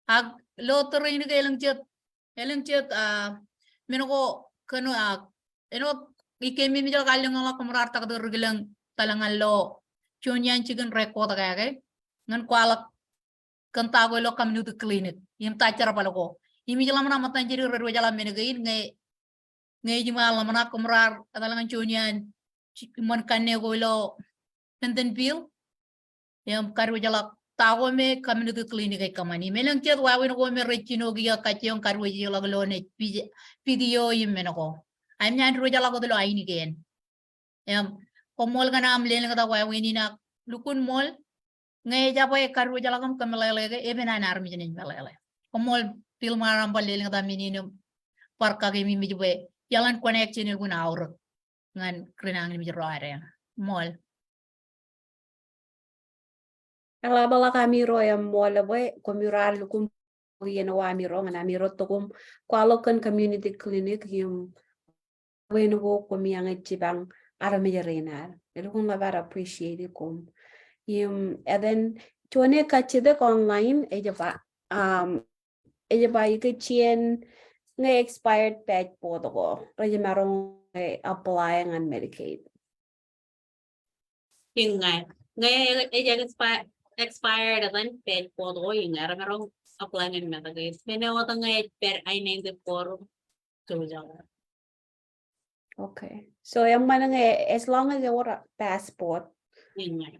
ag lo terin ke elang chat menoko kanu eno ikemi mi jal kaling ngala kamrar tak dur gelang talangan lo cunyan chicken record kaya ngan kwalak kentago lo kamnu tu klinik yim tacara palako imi jalan mana matan jadi redwa jalan menegain ngai jimal mana kamrar talangan cunyan man kanne golo penten pil yang karwo jalak tago me community clinic ay kamani melang chat wawin ko me rechino giya kachiong karwo jalak lo ne video yim menako I'm nyan ro jalak ko lo ay ni ken yang komol kana am lelen kata wawin ni nak lukun mol ngai japa e karwo jalak kam kamelele ke even an army jeni melele komol Philmar am lelen kata minino parka ke mi jube jalan connect ni guna aur ngan krenang ni jero area mall Ala bala kami ro yang mola boy komural kum yen wa mi ro ngana mi ro to kum kwalo kan community clinic yung wen wo kum yang chibang ara me renar el kum la bara appreciate kum yung and then tuane ka chide online e jaba you chien nge expired pet po to go re marong apply ngan Medicaid Yung ngay expired dan ped po to yung nga merong apply ng Medicaid. Menawa ta ngay per I-94 so okay so yung mana nge as long as your passport yun nga.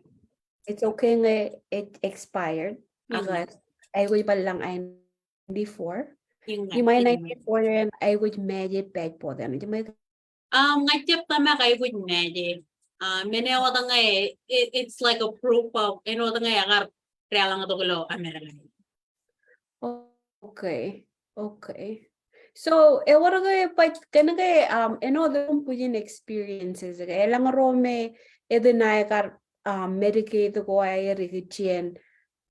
it's okay nga it expired agad ay would pa lang I-94 Yung nga. yung may 94 rin ay would medyo peg po them Ngajip tama kay good medyo. Menawa ta ngay it's like a proof of ta ngay agar real nga to gulo American. okay so what are but kanagay the puyin experiences lang rome edenay kar Medicaid ko ay rikichien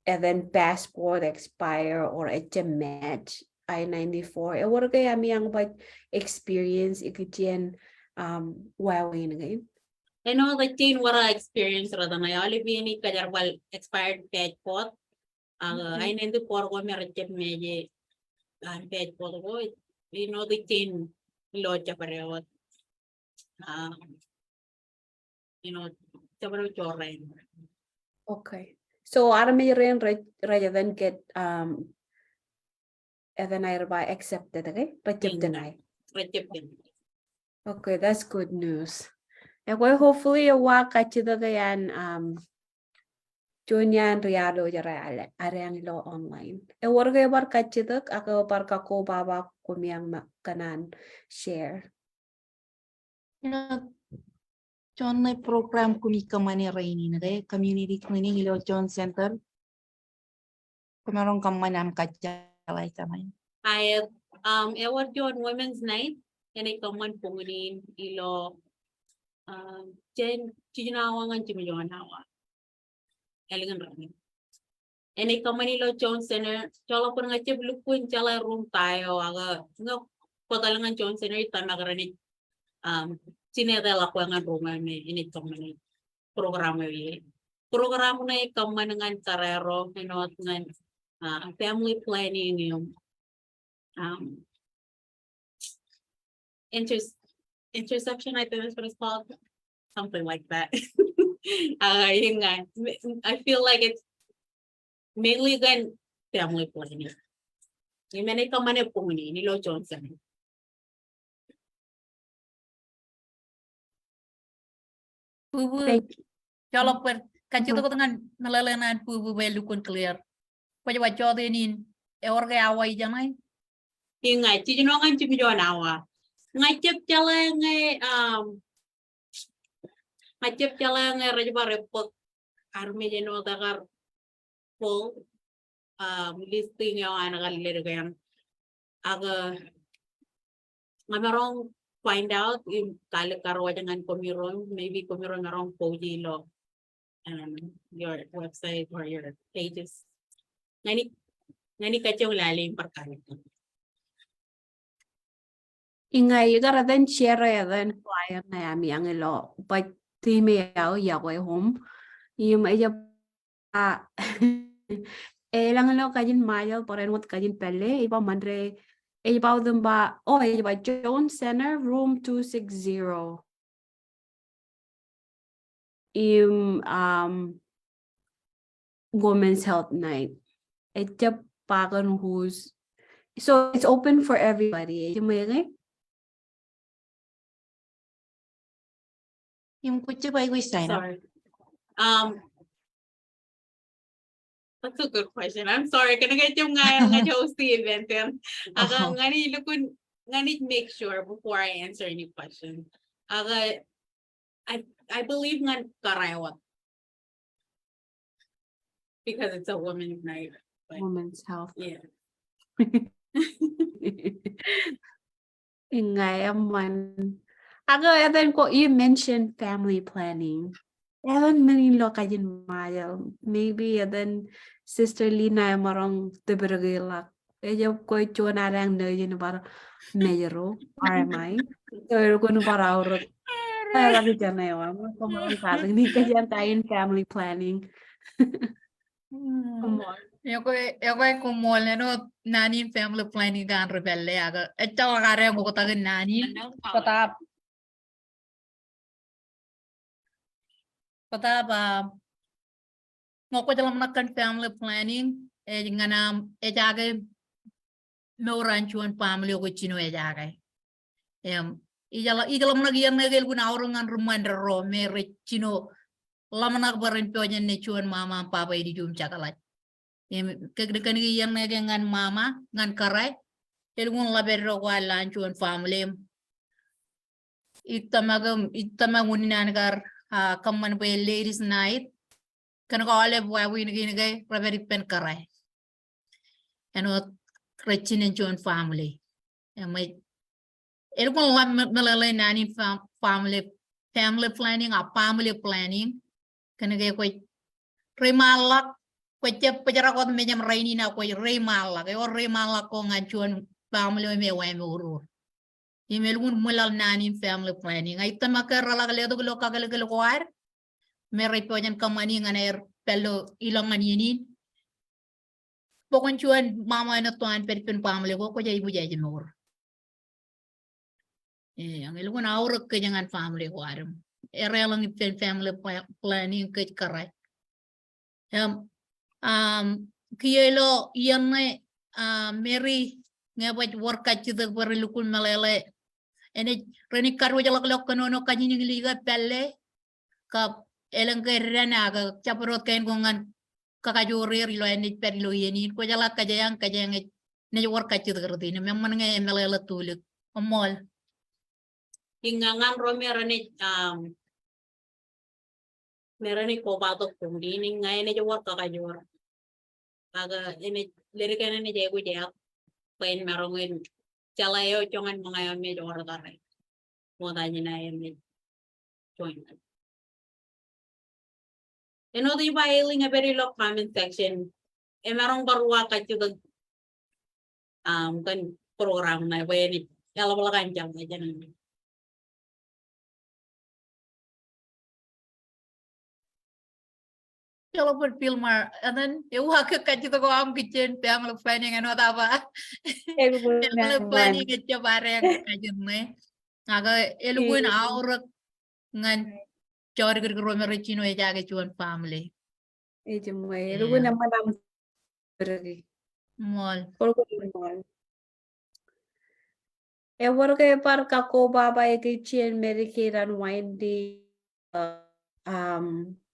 and then passport expire or it's a match I-94 what are ami ang but experience ikichien wawin again The teen wara experience rada na alibini kajarwal expired pet pot. I-94 ko meron medyo pet pot ko. The teen locha pareho. Sabar chore. okay so army rin rather than get and then I by accepted okay but deny okay that's good news and well hopefully a waka chida yan Junyan Riado Jarale Ariang Law online. E warga bar kachidak ako par kako baba kumiyang kanan share. John na program kumi kamani raini na community cleaning ilo John Center. Kumarong kamanam kacalay tamay. Ewan John Women's Night. Yan ay kaman pungunin ilo Jen chinawangan chimiyon hawa. Elingan rami. Ini kamanilo John Center, kalau pun ngecip lupun cala room tayo aga nga patalangan John Center ita nagarani sinetela ko nga room ini kamani programa yi. Programa na kamanangan karero not ngan family planning yung interception I think that's what it's called, something like that. Yun nga. I feel like it's mainly gan family planning. Yung manay ka man po ni Lo Johnson. pubu kalau per kacito ko dengan nalalanan pubu belukun clear pwede wacho din orga away janay Yung nga chijinongan chimijon awa. Ngacip chala ngacip chala rajba report army jeno takar full listing yung anakalilere kayang aga nga marong find out yung karo dengan kumiron, maybe kumiron marong PHE law your website or your pages. Ngani kachong lalim perkara. Ingay gara den share den client na yami ang ilo but time yao yawe home yung aja lang lo kajin mayal paren wat kajin pelle iba mandre iba them ba iba Jones Center room 260 Women's Health Night. It's a pagan who's so it's open for everybody. Yung kutsi ba yung sign up? Sorry. That's a good question. I'm sorry. Can I get yung nga host the event? Aga ngani lukun ngani make sure before I answer any question. Aga I believe nga karayawat because it's a women's night. But, Women's Health. yeah. Ingay man. Aga then ko you mentioned family planning. Evan manilo kajin mayal. Maybe then Sister Lina marong tebergilak. Ejo ko chuan arang na yun para mejero RMI. So ko no para aurot. Ay lagi jana yawa. Ko marong kaling ni kajan tayin family planning. Come on. Yo como no nani family planning kan rebelle aga. Etta agare mo kota nani kota ba mo ko dalam nakan family planning ngana jage no ranchuan family ko chino jage. Ijala mana gian negel guna orang ruman ro me chino lamanak barin pionya ne chuan mama papa di jum chakalat. Kegdekan yang ngan mama ngan karai ilmun labero wa lanchuan family itamagun nagar kaman be ladies night kan ko ale wa win gay raberi pen karai and rechin chuan family mai ilmun malale nani family planning family planning kan gay ko remalak Pajarakot menyam raini na ko remalak remalak ko ngachuan family me wa me uru imelun mulal nani family planning ay tamaka ralagale do lo kagale ko ar me repojan kamani nganer pelo ilangan yini pokon chuan mama na tuan perpen family ko jay ibu jay me uru ang ilun aur ke jangan family ko aram erelang family planning ke karai kiyelo yang Mary ngabat work at the very local malele and it reni karwa jalak lok kanono kanyi liga pelle ka elang kerana ka chaparot kain gongan kakajuri rilo and it perlo yeni ko jalak kajayang ne work at the rutine memang nga malele tulik omol Hingangan romerani merani ko batok kundi ning ngay na jawar kakajur. Aga ini lirikan ini jago jak pain marongin calayo congan mga yami jawar taray. Mo tanya na yami join. Eno di ba iling a very low comment section. Marong barwa ka juga kan program na ba ini kalau kan jam aja nanti. kalau pun Philmar and then you walk a cut to the home kitchen family planning and whatever family planning at your barang kajun me aga elugun aur ngan chor romero chino jaga chuan family Lu naman ang beragi. mall Ever kay par kako baba kitchen Medicaid Unwinding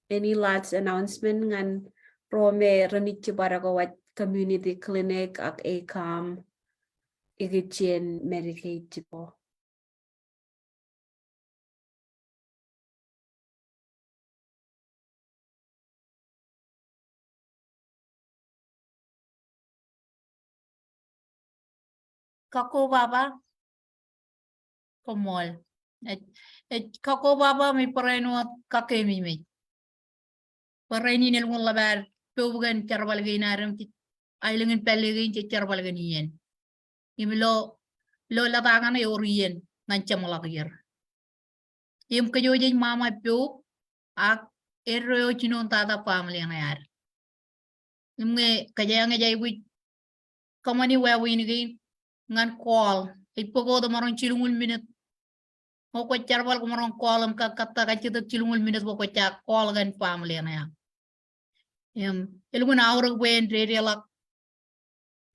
any last announcement ngan rome ranit para ko wat community clinic ak ACOM kitchen Medicaid tipo. kako baba Komol. Kako baba may pareno at kakemi may. Pareni nilmong labar. Tubugan charbalagay naram. Ailangin peligin charbalagay niyan. Imilo lo latangan ay oriyen. Ngancam malakir. Im kayo dyan mama piu. Ak erro chinon tata family na yar. Imge kaya nga jay wit. Kamani wawin gay. Ngan call. Ipogo da marong chilungul minute. Mo ko charbal ko marong call am kata kachita chilungul minute mo ko cha call gan family na ya. Ilungun aurag wen relak.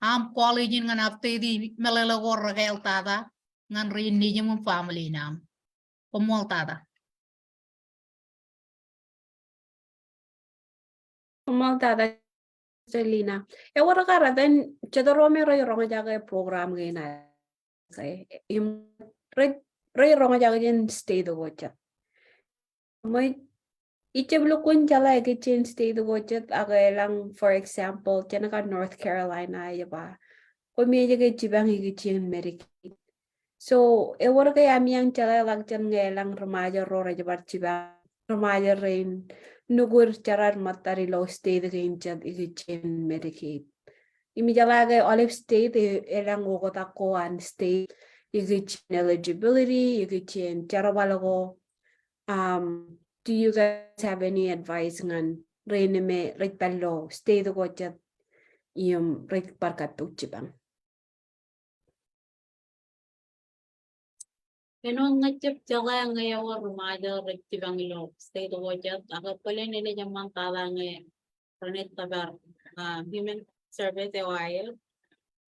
Am college ngan apte di melala ko ragal tata. Ngan rin ni yung family nam. Pumol tata. Mal tada Selina. E wara kara then chadaro me ray ronga jaga program gina. Say im ray ronga jaga jen stay the watcha. May icheblo kun jala ke chen stay the watcha aga lang for example janaka North Carolina yaba. Ko me jaga jibang igi chen Medicaid. So e wara kaya amiyang jala lang jan ngelang remaja rora jabar jibang remaja rain. Nugur charar matari lo stay the game chat igichin Medicaid. Imijalaga olive state elang wokota ko and state igichin eligibility igichin charabalago. Do you guys have any advice ngan reneme right palo stay the go chat right parkat tukchibang. Ganun nga chip jaga ngayon rumaja rectivang ilo stay to watch out ako pala nila jamang tala ngayon planet tabar human service while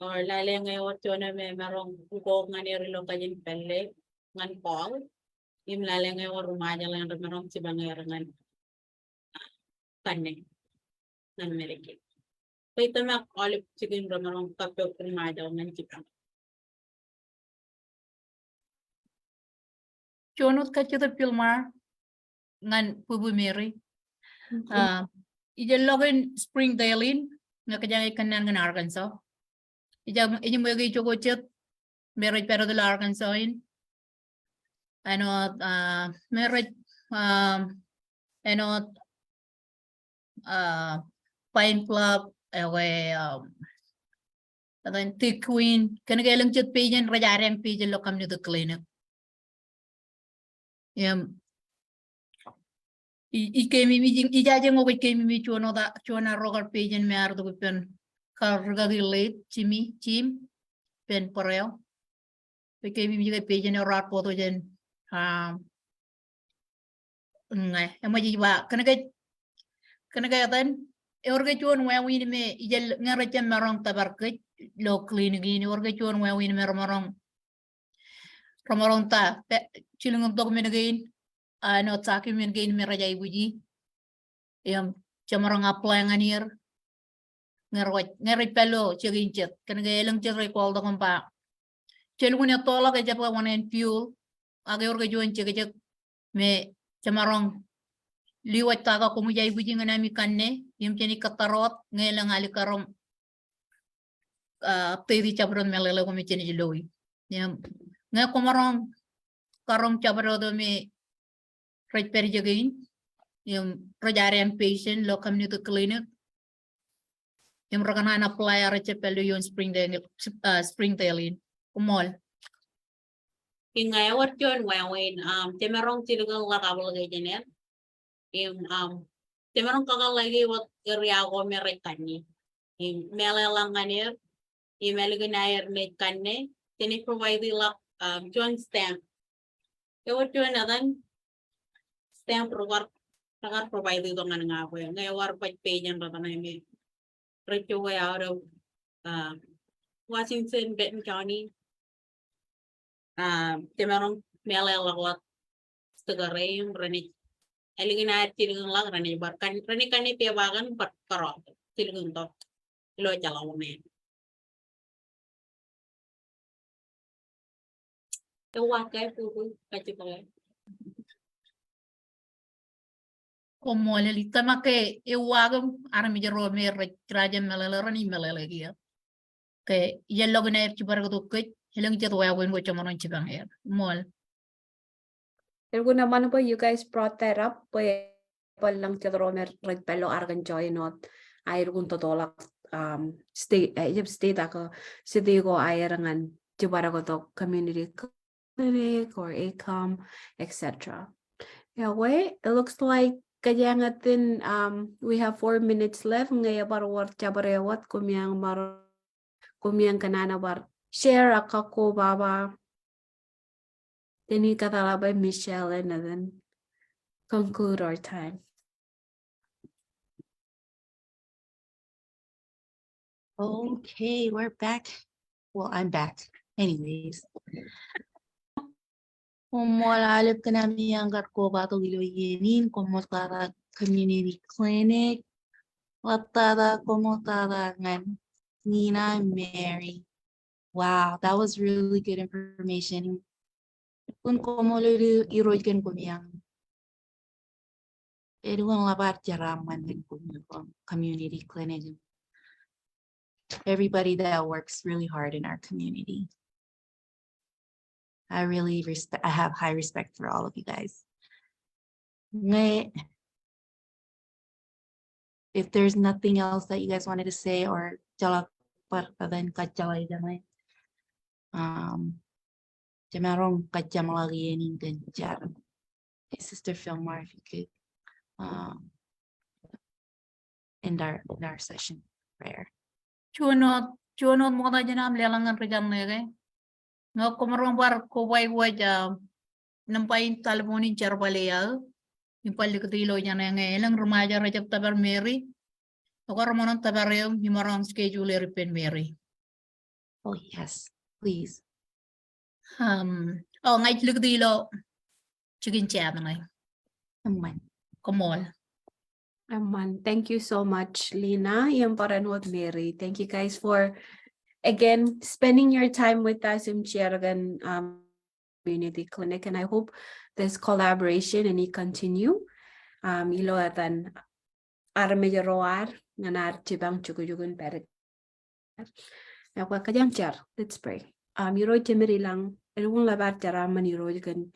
or lale ngayon chona me marong ko nga ni relo kajin pelle ngan call im lale ngayon rumaja lang marong sibang ngan kanne ngan Medicaid pwede mak olive chicken marong kapyo rumaja ngan chipang Chonot kachita Philmar. Ngan pubu Mary. Ija login Springdale nga kajang ikanan ngan Arkansas. Ija mo yung choko chat meron pero dala Arkansas in. Ano meron ano Pine Club then Thick Queen kanagalang chat pigeon rajarang pigeon lo kam to clinic. Ijajang mo kay mi chuana rogar pigeon me ardo pen karga late chimi chim pen poreo. Kay mi pigeon rat poto jen ngay emaji ba kanagay tan orga chuan wawin me ijal ngarachan marong tabarkit lo clinic ini orga chuan wawin me romorong ta chilung dog menagain ano tsaki menagain me rajay buji chamarong apply nganir ngarit pelo chiginchet kanagay lang chet recall do kompa chilung ne tola kay japla wanen fuel age orga chuan chigajak me chamarong liwat taga kumujay buji nganami kanne cheni katarot ngelang alikarom tedi chabron melele kumi cheni jilowi nga kumarong karong chabro me right per jagain rajarian patient lo community clinic rakanan apply ara chepelo yon Springdale kumol ingay wat yon wawin temerong tilugang lakabal gajan temerong kakalagi wat area ko merekani melelang kanir meleganayar ne kanne tini provide la John stamp. Kaya John nadan stamp provide ito nga nga ako yun. Ngayon war pa page yan rata na yung review way out of Washington, Benton County. Timarong melel ako at tagaray yung rani. Aligin na tiligang lang rani bar. Rani kani tiyabagan parot. Tiligang to. Ilo chalaw na yan. Kaya po kaya pa komol lita make ewagam arami jaro me raja melele rani melele kia ke yello gna erchi barga dokket Ilang jadwal win ko chamaron chibang air. Mall. Ergo naman po, you guys brought that up. Lang tiyadromer regpelo argan joy not. Air kung totolak state ako state ko ayarangan jibara ko to community clinic or ACOM, etc. Yeah, wait, it looks like kayangatin we have 4 minutes left. Ngaya barwar jabarewat kumyang kanana bar share akako baba. Then you katala by Michelle and then conclude our time. Okay, we're back. Well, I'm back. Anyways. Kung malalap ka namin ang ko bato giloyenin, kumutara community clinic, watara kumutara ngan Nina and Mary. Wow, that was really good information. Kung kumululu iroykan kumiyang. Everyone labar jaraman din kumiyang community clinic. Everybody that works really hard in our community. I have high respect for all of you guys. If there's nothing else that you guys wanted to say or Sister Philmar, if you could end our session prayer. Chuno mo na dyan am lelangan regan nere. No kumarong bar ko way nampain talmonin charbaleal. Yung palikutilo niya na ngayon rumaja rajab tabar Mary. Ako ramonon tabar yung marang schedule repen Mary. Oh yes, please. Ngay likutilo chicken chat na Amen. Kumol. Thank you so much, Lina. Yan pa rin with Mary. Thank you guys for, again, spending your time with us in Chiaragan Community Clinic. And I hope this collaboration and it continue. Ilo atan armeja roar nganar chibang chukujugun perik. Nakwa kajang char. Let's pray. Iro chemiri lang. Elung labar charaman iro kan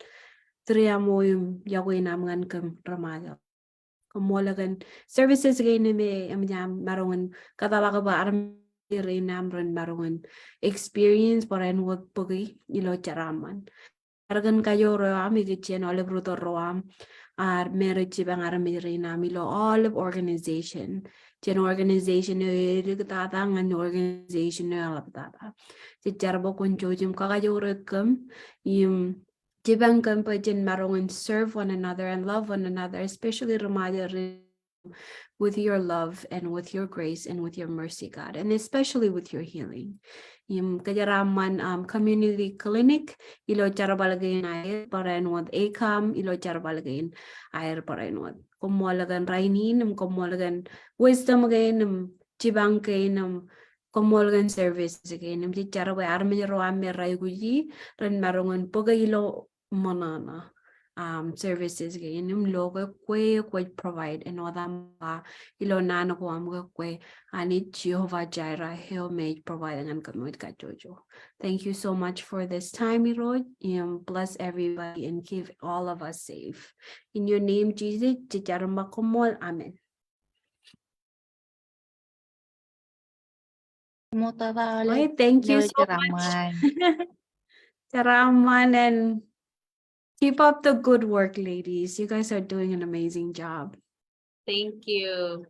triamoyum yawin naman kam ramaga. Kumolagan services again me marungan katalaga ba aram rin namron marungan experience paran wag pagi ilo charaman aragan kayo roam igitchen olive ruto roam ar merit bang aram rin namilo olive organization chen organization tatang an organization alaptata si charbo kun jojim kakayo rekam yung Jibang kampajan marungan serve one another and love one another, especially Ramada with your love and with your grace and with your mercy, God, and especially with your healing. Yung kajaraman community clinic, ilo charabalagayin air parenwad ACOM, ilo charabalagayin air parenwad. Kumwalagan rainin, kumwalagan wisdom again, jibang kain, kumwalagan service again. Yung charabalay armin roam meray guji, ran marungan pagaylo manana services gain logo kwe provide and all that ilo nano ko am kwe ani Jehovah Jireh he'll make providing and kamut ka jojo. Thank you so much for this time, Lord. Bless everybody and keep all of us safe. In your name, Jesus, kumol. Amen. Okay, thank you so much. Charaman and keep up the good work, ladies. You guys are doing an amazing job. Thank you.